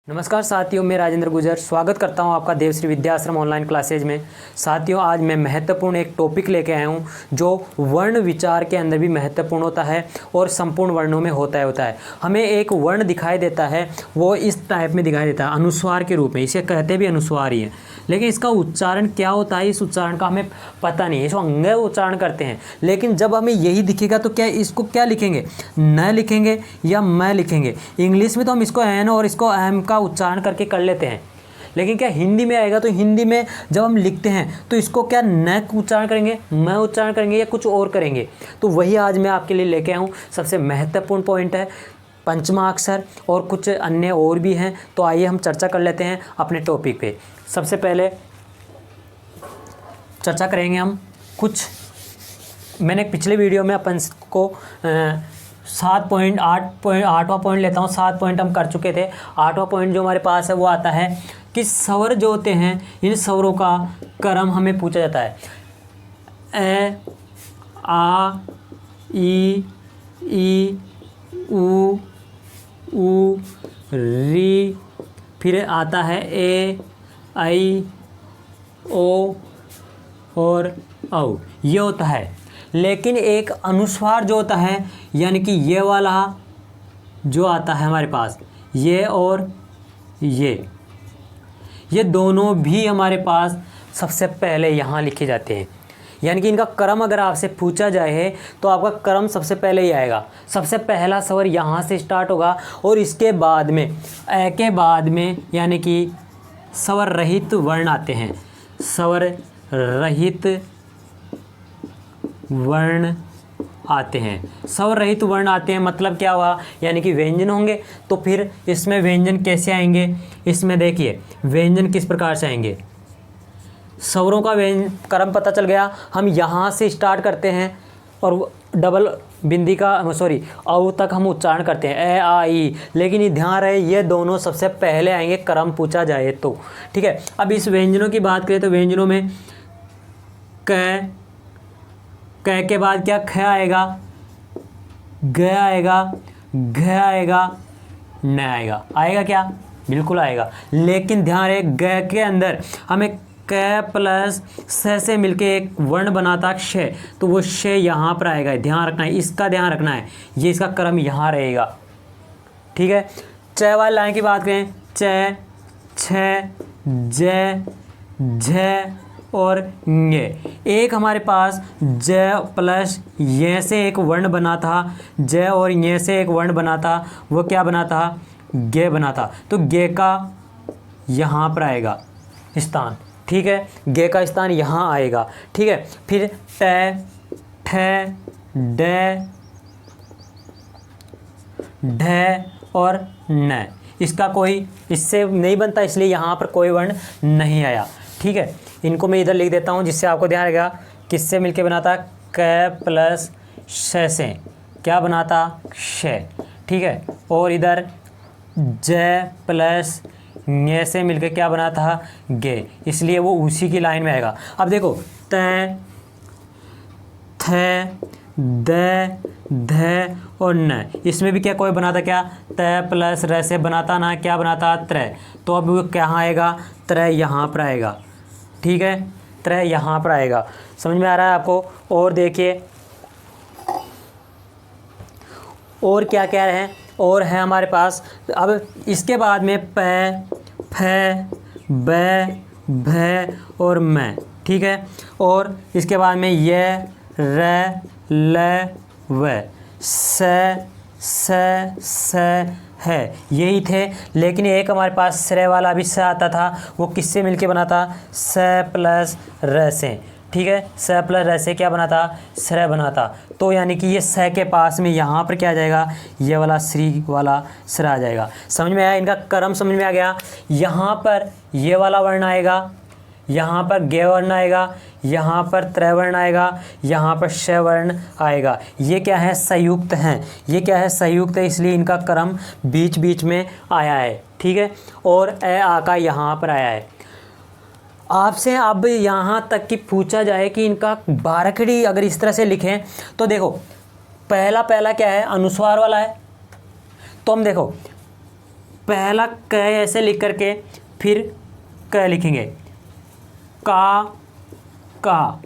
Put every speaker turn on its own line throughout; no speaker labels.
नमस्कार साथियों, मैं राजेंद्र गुजर स्वागत करता हूं आपका देवश्री विद्याश्रम ऑनलाइन क्लासेज में। साथियों, आज मैं महत्वपूर्ण एक टॉपिक लेके आया हूं जो वर्ण विचार के अंदर भी महत्वपूर्ण होता है और संपूर्ण वर्णों में होता है। हमें एक वर्ण दिखाई देता है, वो इस टाइप में दिखाई देता है, अनुस्वार के रूप में। इसे कहते भी अनुस्वार ही है, लेकिन इसका उच्चारण क्या होता है, इस उच्चारण का हमें पता नहीं है। इसको अंग उच्चारण करते हैं, लेकिन जब हमें यही दिखेगा तो क्या इसको क्या लिखेंगे, न लिखेंगे या मैं लिखेंगे। इंग्लिश में तो हम इसको एन और इसको एम का उच्चारण करके कर लेते हैं, लेकिन क्या हिंदी में आएगा तो हिंदी में जब हम लिखते हैं तो इसको क्या न उच्चारण करेंगे, मैं उच्चारण करेंगे या कुछ और करेंगे। तो वही आज मैं आपके लिए लेके आया हूँ। सबसे महत्वपूर्ण पॉइंट है पंचमा अक्षर और कुछ अन्य और भी हैं। तो आइए हम चर्चा कर लेते हैं अपने टॉपिक पे। सबसे पहले चर्चा करेंगे हम कुछ, मैंने पिछले वीडियो में अपन को 8वां पॉइंट लेता हूँ। 7 पॉइंट हम कर चुके थे। 8वां पॉइंट जो हमारे पास है वो आता है कि स्वर जो होते हैं, इन स्वरों का क्रम हमें पूछा जाता है। ए, आ, ई, ऊ, री, फिर आता है ए, आई, ओ और औ, ये होता है। लेकिन एक अनुस्वार जो होता है, यानी कि ये वाला जो आता है हमारे पास, ये और ये दोनों भी हमारे पास सबसे पहले यहाँ लिखे जाते हैं। यानी कि इनका क्रम अगर आपसे पूछा जाए तो आपका क्रम सबसे पहले ही आएगा। सबसे पहला स्वर यहाँ से स्टार्ट होगा और इसके बाद में ए के बाद में यानी कि स्वर रहित वर्ण आते हैं। स्वर रहित वर्ण आते हैं। स्वर रहित वर्ण आते हैं मतलब क्या हुआ, यानी कि व्यंजन होंगे। तो फिर इसमें व्यंजन कैसे आएंगे, इसमें देखिए व्यंजन किस प्रकार से आएंगे। स्वरों का क्रम पता चल गया। हम यहाँ से स्टार्ट करते हैं और डबल बिंदी का औ तक हम उच्चारण करते हैं, ए, आ, ई। लेकिन ये ध्यान रहे, ये दोनों सबसे पहले आएंगे क्रम पूछा जाए तो। ठीक है। अब इस व्यंजनों की बात करें तो व्यंजनों में क के बाद क्या ख आएगा, ग आएगा, घ आएगा, न आएगा। आएगा क्या, बिल्कुल आएगा। लेकिन ध्यान रहे, ग के अंदर हमें क प्लस स से मिलके एक वर्ण बनाता श, तो वो श यहाँ पर आएगा। ध्यान रखना है, इसका ध्यान रखना है, ये इसका क्रम यहाँ रहेगा। ठीक है। च वाली लाइन की बात करें, च, छ, ज, झ और ङ। एक हमारे पास ज प्लस य से एक वर्ण बना था, ज और य से एक वर्ण बना था, वो क्या बना था, गे बना था। तो गे का यहाँ पर आएगा स्थान। ठीक है, गे का स्थान यहाँ आएगा। ठीक है। फिर ट, ठ, ड, ढ और न, इसका कोई इससे नहीं बनता, इसलिए यहाँ पर कोई वर्ण नहीं आया। ठीक है। इनको मैं इधर लिख देता हूँ जिससे आपको ध्यान रहेगा किससे मिलके बनाता, क प्लस श से क्या बनाता, श। ठीक है। और इधर ज प्लस ङ से मिलके क्या बना था, गे, इसलिए वो उसी की लाइन में आएगा। अब देखो त, थ, द, ध और न, इसमें भी क्या कोई बनाता, क्या त प्लस र से बनाता ना, क्या बनाता, त्र। तो अब वो क्या आएगा, त्र यहाँ पर आएगा। ठीक है, त्र यहाँ पर आएगा। समझ में आ रहा है आपको। और देखिए और क्या कह रहे हैं, और है हमारे पास। अब इसके बाद में प, फ, ब, भ और म। ठीक है। और इसके बाद में य, र, ल, व, स है, यही थे। लेकिन एक हमारे पास श्रेय वाला भी स आता था, वो किससे मिलके बना था, स प्लस र से। ठीक है, स प्लस र से क्या बना था, श्रेय बना था। तो यानी कि ये स के पास में यहाँ पर क्या आ जाएगा, ये वाला श्री वाला श्र आ जाएगा। समझ में आया, इनका क्रम समझ में आ गया। यहाँ पर ये वाला वर्ण आएगा, यहाँ पर गे वर्ण आएगा, यहाँ पर त्र वर्ण आएगा, यहाँ पर श वर्ण आएगा। ये क्या है, संयुक्त हैं। ये क्या है, संयुक्त है, इसलिए इनका क्रम बीच बीच में आया है। ठीक है। और ए आ का यहाँ पर आया है। आपसे अब यहाँ तक कि पूछा जाए कि इनका बारखड़ी अगर इस तरह से लिखें तो देखो पहला क्या है, अनुस्वार वाला है। तो हम देखो पहला क ऐसे लिख करके फिर क लिखेंगे, का,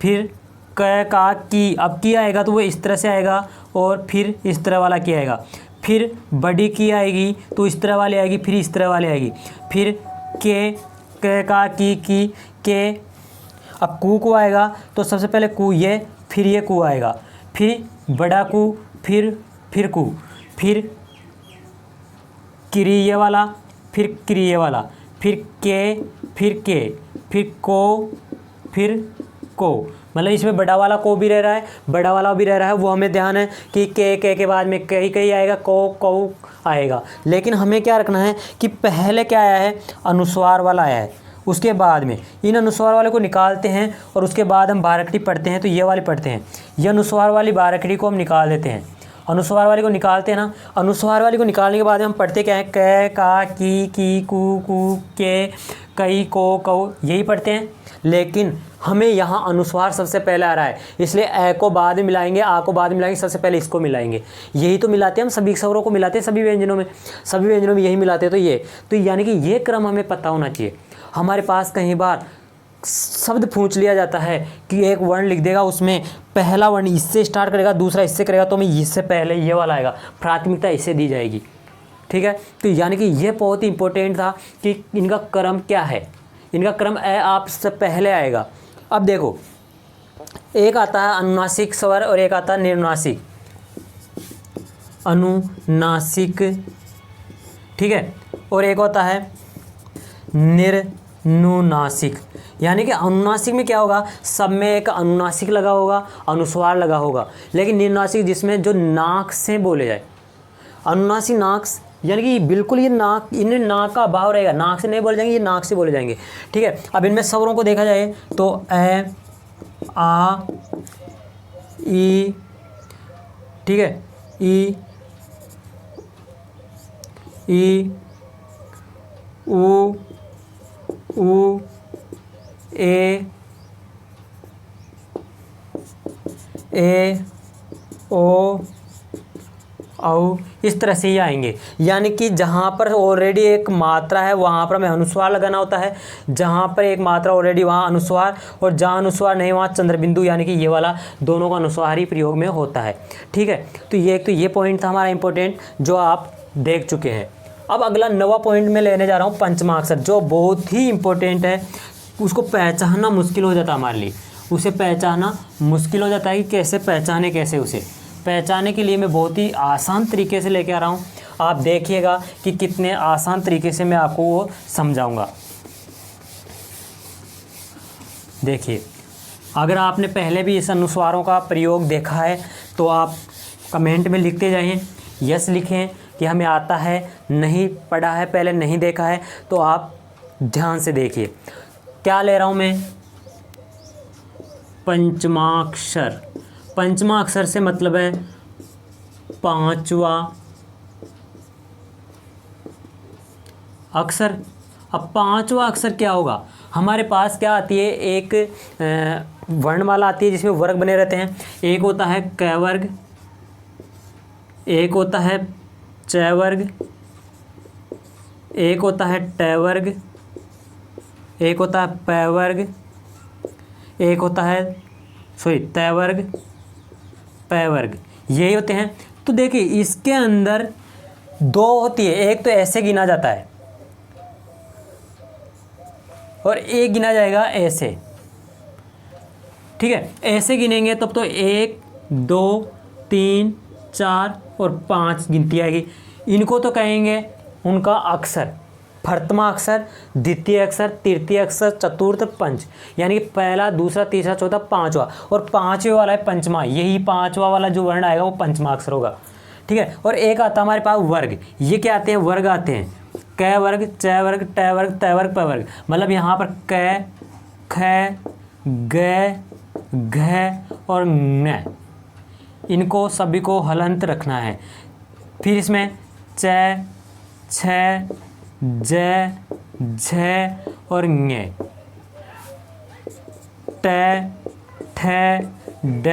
फिर क का की। अब की आएगा तो वो इस तरह से आएगा और फिर इस तरह वाला की आएगा। फिर बड़ी की आएगी तो इस तरह वाली आएगी, फिर इस तरह वाली आएगी। फिर के, क का की के। अब कू आएगा तो सबसे पहले कू ये, फिर ये कू आएगा, फिर बड़ा कू, फिर कू, फिर किरी ये वाला, फिर किरी ये वाला, फिर फिर को, फिर को। मतलब इसमें बड़ा वाला को भी रह रहा है, बड़ा वाला भी रह रहा है, वो हमें ध्यान है कि के बाद में कई आएगा, को आएगा। लेकिन हमें क्या रखना है कि पहले क्या आया है, अनुस्वार वाला आया है। उसके बाद में इन अनुस्वार वाले को निकालते हैं और उसके बाद हम बारकड़ी पढ़ते हैं तो ये वाली पढ़ते हैं। ये अनुस्वार वाली बारकड़ी को हम निकाल देते हैं, अनुस्वार वाली को निकालते हैं ना। अनुस्वार वाली को निकालने के बाद में हम पढ़ते क्या है, क का की कू के कई को यही पढ़ते हैं। लेकिन हमें यहाँ अनुस्वार सबसे पहले आ रहा है, इसलिए ए को बाद में मिलाएंगे, आ को बाद में मिलाएंगे, सबसे पहले इसको मिलाएंगे। यही तो मिलाते हैं हम, सभी स्वरों को मिलाते हैं, सभी व्यंजनों में यही मिलाते हैं। तो यानी कि ये क्रम हमें पता होना चाहिए। हमारे पास कई बार शब्द पूछ लिया जाता है कि एक वर्ण लिख देगा, उसमें पहला वर्ण इससे स्टार्ट करेगा, दूसरा इससे करेगा, तो हमें इससे पहले ये वाला आएगा, प्राथमिकता इसे दी जाएगी। ठीक है, तो यानी कि ये बहुत ही इंपॉर्टेंट था कि इनका क्रम क्या है। इनका क्रम आप से पहले आएगा। अब देखो, एक आता है अनुनासिक स्वर और एक आता है निर्नुनासिक। अनुनासिक, ठीक है, और एक होता है निर्नुनासिक। यानी कि अनुनासिक में क्या होगा, सब में एक अनुनासिक लगा होगा, अनुस्वार लगा होगा। लेकिन निर्नुनासिक जिसमें जो नाक से बोले जाए, अनुनासिक नाक यानी कि बिल्कुल ये नाक, इनमें नाक का अभाव रहेगा, नाक से नहीं बोले जाएंगे, ये नाक से बोले जाएंगे। ठीक है, अब इनमें स्वरों को देखा जाए तो ए, आ, ई, ठीक है, ई, उ, ए, ओ, औ, इस तरह से ही आएंगे। यानी कि जहाँ पर ऑलरेडी एक मात्रा है वहाँ पर हमें अनुस्वार लगाना होता है, जहाँ पर एक मात्रा ऑलरेडी वहाँ अनुस्वार, और जहाँ अनुस्वार नहीं वहाँ चंद्रबिंदु, यानी कि ये वाला दोनों का अनुस्वार ही प्रयोग में होता है। ठीक है, तो ये पॉइंट था हमारा इंपॉर्टेंट जो आप देख चुके हैं। अब अगला नवा पॉइंट में लेने जा रहा हूँ, पंचमाक्षर, जो बहुत ही इंपॉर्टेंट है। उसको पहचानना मुश्किल हो जाता है हमारे लिए, उसे पहचानना मुश्किल हो जाता है कि कैसे पहचाने, कैसे उसे पहचानने के लिए मैं बहुत ही आसान तरीके से लेके आ रहा हूँ। आप देखिएगा कि कितने आसान तरीके से मैं आपको वो समझाऊंगा। देखिए, अगर आपने पहले भी इस अनुस्वारों का प्रयोग देखा है तो आप कमेंट में लिखते जाइए, यस लिखें कि हमें आता है, नहीं पढ़ा है पहले, नहीं देखा है, तो आप ध्यान से देखिए। क्या ले रहा हूँ मैं, पंचमाक्षर। पंचमाक्षर से मतलब है पांचवा अक्षर। अब पांचवा अक्षर क्या होगा, हमारे पास क्या आती है, एक वर्णमाला आती है जिसमें वर्ग बने रहते हैं। एक होता है क वर्ग, एक होता है च वर्ग, एक होता है ट वर्ग, एक होता है प वर्ग, एक होता है त वर्ग, प वर्ग, यही होते हैं। तो देखिए, इसके अंदर दो होती है, एक तो ऐसे गिना जाता है और एक गिना जाएगा ऐसे। ठीक है, ऐसे गिनेंगे तब तो 1 2 3 4 और 5 गिनती आएगी। इनको तो कहेंगे उनका अक्षर, प्रथमा अक्षर, द्वितीय अक्षर, तृतीय अक्षर, चतुर्थ, पंच, यानी कि पहला, दूसरा, तीसरा, चौथा, पांचवा, और पांचवे वाला है पंचमा। यही पांचवा वाला जो वर्ण आएगा वो पंचमा अक्षर होगा। ठीक है, और एक आता है हमारे पास वर्ग। ये क्या आते हैं, वर्ग आते हैं, क वर्ग, च वर्ग, ट वर्ग, त वर्ग, प वर्ग। मतलब यहाँ पर क, ख, ग, घ और न, इनको सभी को हलंत रखना है। फिर इसमें च, छ, ज, झ और ङ, ट, ठ, ड,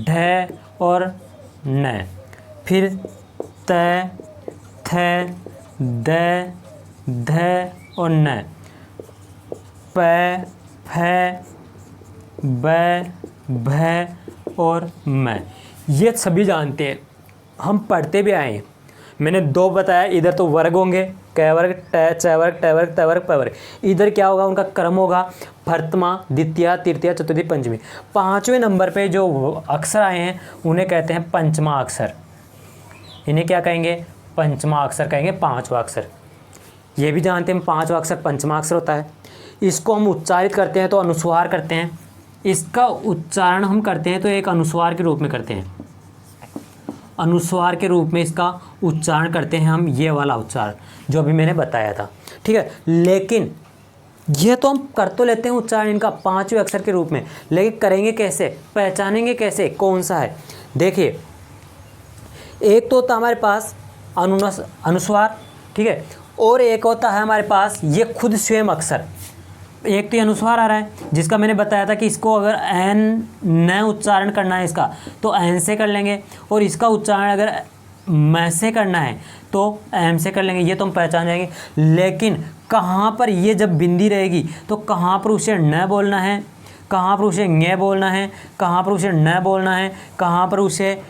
ढ और न। फिर त, थ, द, ध और न, प, फ, ब, भ और म। ये सभी जानते हैं, हम पढ़ते भी आए हैं। मैंने दो बताया, इधर तो वर्ग होंगे, क वर्ग, ट, च वर्ग, ट वर्ग, त वर्ग, प वर्ग। इधर क्या होगा, उनका क्रम होगा प्रथमा, द्वितीय, तृतीय, चतुर्थी, पंचमी। पाँचवें नंबर पे जो अक्षर आए हैं उन्हें कहते हैं पंचमा अक्षर। इन्हें क्या कहेंगे, पंचमा अक्षर कहेंगे, पाँचवा अक्षर। ये भी जानते हैं पाँचवा अक्षर पंचमा अक्षर होता है। इसको हम उच्चारित करते हैं तो अनुस्वार करते हैं, इसका उच्चारण हम करते हैं तो एक अनुस्वार के रूप में करते हैं, अनुस्वार के रूप में इसका उच्चारण करते हैं हम, ये वाला उच्चारण जो अभी मैंने बताया था। ठीक है, लेकिन यह तो हम कर तो लेते हैं उच्चारण इनका पांचवें अक्षर के रूप में, लेकिन करेंगे कैसे, पहचानेंगे कैसे कौन सा है। देखिए, एक तो होता है हमारे पास अनुस्वार, ठीक है, और एक होता है हमारे पास ये खुद स्वयं अक्षर। एक तो ये अनुस्वार आ रहा है जिसका मैंने बताया था कि इसको अगर एन न उच्चारण करना है इसका तो एन से कर लेंगे, और इसका उच्चारण अगर म से करना है तो एम से कर लेंगे। ये तो हम पहचान जाएंगे। लेकिन कहाँ पर ये जब बिंदी रहेगी तो कहाँ पर उसे न बोलना है, कहाँ पर उसे ङ बोलना है, कहाँ पर उसे न बोलना है, कहाँ पर उसे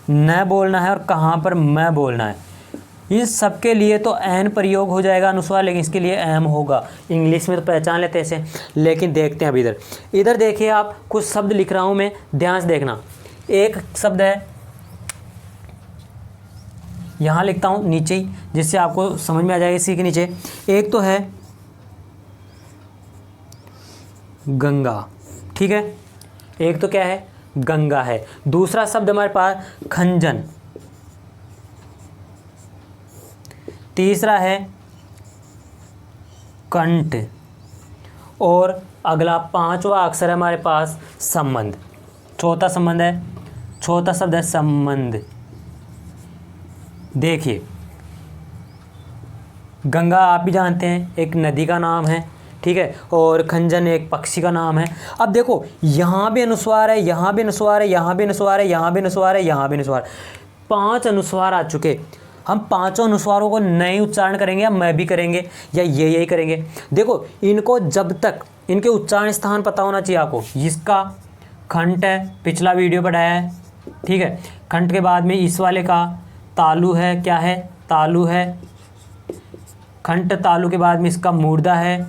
न बोलना है और कहाँ पर म बोलना है। इस सब के लिए तो एन प्रयोग हो जाएगा अनुस्वार, लेकिन इसके लिए एम होगा। इंग्लिश में तो पहचान लेते हैं ऐसे, लेकिन देखते हैं अब इधर देखिए, आप कुछ शब्द लिख रहा हूँ मैं, ध्यान से देखना। एक शब्द है, यहाँ लिखता हूँ नीचे ही जिससे आपको समझ में आ जाएगा इसी के नीचे। एक तो है गंगा, ठीक है, एक तो क्या है, गंगा है। दूसरा शब्द हमारे पास खंजन, तीसरा है कंठ, और अगला पांचवा अक्षर है हमारे पास संबंध। चौथा संबंध है, चौथा शब्द है संबंध। देखिए, गंगा आप भी जानते हैं एक नदी का नाम है, ठीक है, और खंजन एक पक्षी का नाम है। अब देखो, यहाँ भी अनुस्वार है, यहाँ भी अनुस्वार है, यहाँ भी अनुस्वार है, यहाँ भी अनुस्वार है, यहाँ भी अनुस्वार। 5 अनुस्वार आ चुके। हम पांचों अनुस्वारों को नए उच्चारण करेंगे, या मैं भी करेंगे, या ये यही करेंगे। देखो, इनको जब तक इनके उच्चारण स्थान पता होना चाहिए आपको। इसका खंड है, पिछला वीडियो पढ़ाया है, ठीक है। खंड के बाद में इस वाले का तालु है, क्या है, तालु है। खंड तालु के बाद में इसका मूर्धा है,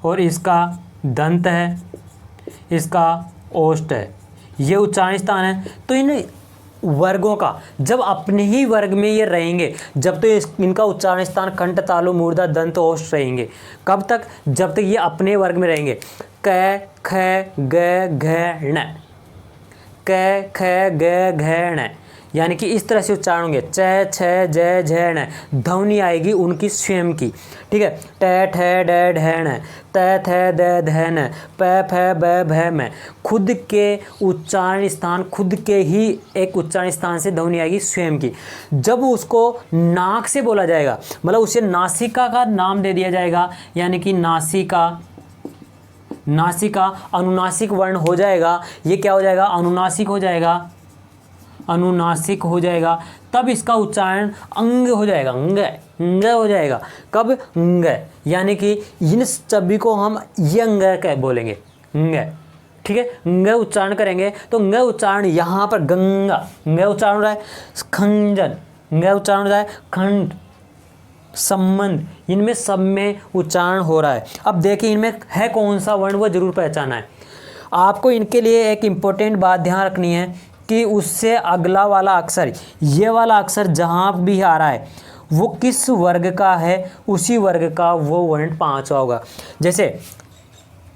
और इसका दंत है, इसका ओष्ठ है। ये उच्चारण स्थान है। तो इन वर्गों का जब अपने ही वर्ग में ये रहेंगे, जब तो इनका उच्चारण स्थान कंठ, तालु, मूर्धा, दंत, ओष्ठ रहेंगे। कब तक, जब तक ये अपने वर्ग में रहेंगे। क, ख, ग, घ, ण, क, ख, ग, घ, ण, यानी कि इस तरह से उच्चारण होंगे। च, छ, ज, झ, ण, ध्वनि आएगी उनकी स्वयं की, ठीक है। ट, ठ, ड, ढ, ण, त, थ, द, ध, न, प, फ, ब, भ, म। खुद के उच्चारण स्थान, खुद के ही एक उच्चारण स्थान से ध्वनि आएगी स्वयं की। जब उसको नाक से बोला जाएगा, मतलब उसे नासिका का नाम दे दिया जाएगा, यानी कि नासिका, नासिका अनुनासिक वर्ण हो जाएगा। ये क्या हो जाएगा, अनुनासिक हो जाएगा, अनुनासिक हो जाएगा। तब इसका उच्चारण अंग हो जाएगा, अंग, अंग हो जाएगा। कब, अंग, यानी कि इन सभी को हम ये अंग कह बोलेंगे, अंग, ठीक है। अंग उच्चारण करेंगे तो अंग उच्चारण यहाँ पर गंगा, अंग उच्चारण हो रहा है। खंजन, अंग उच्चारण हो रहा है। खंड, संबंध, इनमें सब में उच्चारण हो रहा है। अब देखिए, इनमें है कौन सा वर्ण, वो जरूर पहचाना है आपको। इनके लिए एक इम्पोर्टेंट बात ध्यान रखनी है कि उससे अगला वाला अक्षर, ये वाला अक्षर जहाँ भी आ रहा है वो किस वर्ग का है, उसी वर्ग का वो वर्ण पांचवा होगा। जैसे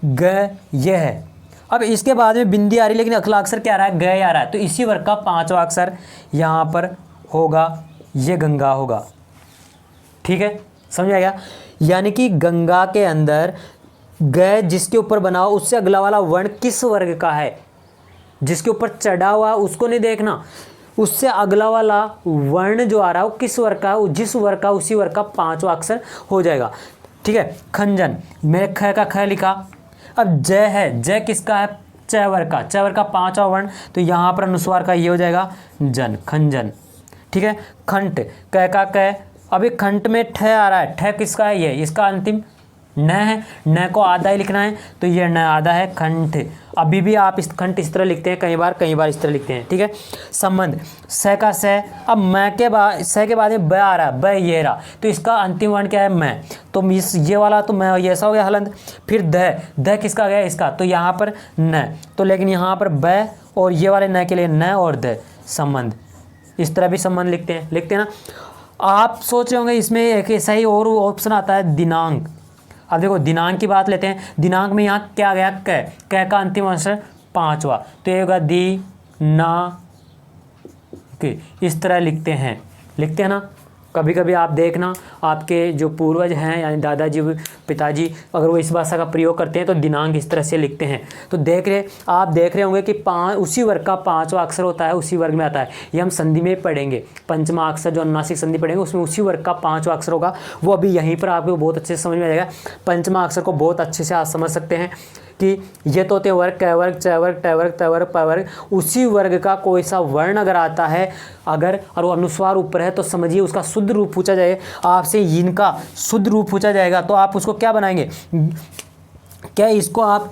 ग, ये है। अब इसके बाद में बिंदी आ रही, लेकिन अगला अक्षर क्या आ रहा है, ग आ रहा है, तो इसी वर्ग का पांचवा अक्षर यहाँ पर होगा, ये गंगा होगा, ठीक है, समझ आएगा। यानी कि गंगा के अंदर ग जिसके ऊपर बना हो, उससे अगला वाला वर्ण किस वर्ग का है, जिसके ऊपर चढ़ा हुआ उसको नहीं देखना, उससे अगला वाला वर्ण जो आ रहा है वो किस वर्ग का, जिस वर्ग का उसी वर्ग का पांचवा अक्षर हो जाएगा, ठीक है। खंजन, मैंने ख का ख लिखा। अब जय है, जय किसका है, च वर्ग का 5वां वर्ण, तो यहाँ पर अनुस्वार का ये हो जाएगा जन, खंजन। ठीक है, खंट, क का क, अभी खंट में ठ आ रहा है, ठ किसका है, ये इसका अंतिम न है, न को आधा ही लिखना है, तो ये न आधा है, खंठ। अभी भी आप इस खंठ इस तरह लिखते हैं, कई बार इस तरह लिखते हैं। ठीक है, संबंध, स का स, अब मैं के बाद, स के बाद में ब आ रहा है, ब ये रहा, तो इसका अंतिम वर्ण क्या है, मैं, तो इस ये वाला तो मैं, ये ऐसा हो गया हलंत। फिर द किसका गया, इसका, तो यहाँ पर न, तो लेकिन यहाँ पर ब और ये वाले न के लिए न और द, संबंध। इस तरह भी संबंध लिखते हैं ना। आप सोच रहे होंगे इसमें एक ऐसा ही और ऑप्शन आता है, दिनांक। अब देखो दिनांक की बात लेते हैं, दिनांक में यहाँ क्या गया, क का अंतिम अक्षर 5वां, तो ये होगा दी ना के, इस तरह लिखते हैं ना। कभी कभी आप देखना, आपके जो पूर्वज हैं यानी दादाजी पिताजी, अगर वो इस भाषा का प्रयोग करते हैं तो दिनांक इस तरह से लिखते हैं। तो आप देख रहे होंगे कि उसी वर्ग का 5वां अक्षर होता है, उसी वर्ग में आता है। ये हम संधि में पढ़ेंगे, पंचमा अक्षर जो अनुनासिक संधि पढ़ेंगे उसमें उसी वर्ग का 5वां अक्षर होगा, वो अभी यहीं पर आपको बहुत अच्छे से समझ में आ जाएगा। पंचमा अक्षर को बहुत अच्छे से आप समझ सकते हैं कि ये तो होते वर्ग, क वर्ग, च वर्ग, ट वर्ग, त वर्ग, प वर्ग, उसी वर्ग का कोई सा वर्ण अगर आता है, अगर और वो अनुस्वार ऊपर है, तो समझिए उसका शुद्ध रूप पूछा जाए आपसे, इनका शुद्ध रूप पूछा जाएगा, तो आप उसको क्या बनाएंगे, क्या इसको आप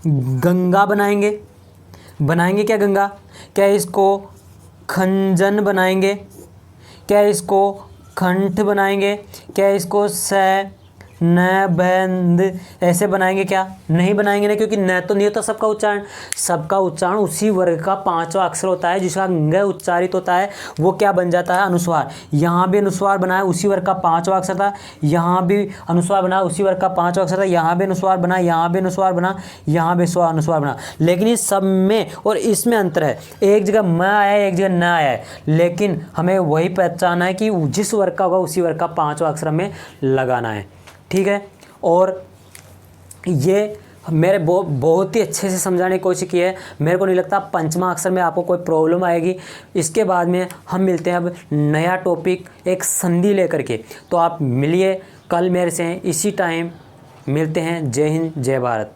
गंगा बनाएंगे क्या गंगा, क्या इसको खंजन बनाएंगे, क्या इसको खंठ बनाएंगे, क्या इसको स न बंद ऐसे बनाएंगे, क्या नहीं बनाएंगे ना, क्योंकि न तो नहीं होता सबका उच्चारण उसी वर्ग का 5वां अक्षर होता है, जिसका ग उच्चारित होता है, वो क्या बन जाता है, अनुस्वार। यहाँ भी अनुस्वार बनाया उसी वर्ग का 5वां अक्षर था, यहाँ भी अनुस्वार बना उसी वर्ग का 5वां अक्षर था, यहाँ भी अनुस्वार बना, यहाँ भी अनुस्वार बना, यहाँ भी अनुस्वार बना, लेकिन इस सब में और इसमें अंतर है, एक जगह म आया है, एक जगह न आया है, लेकिन हमें वही पहचानना है कि जिस वर्ग का होगा उसी वर्ग का 5वां अक्षर में लगाना है। ठीक है, और ये मेरे बहुत ही अच्छे से समझाने की कोशिश की है। मेरे को नहीं लगता पंचमा अक्षर में आपको कोई प्रॉब्लम आएगी। इसके बाद में हम मिलते हैं अब नया टॉपिक एक संधि लेकर के, तो आप मिलिए कल मेरे से इसी टाइम, मिलते हैं। जय हिंद, जय भारत।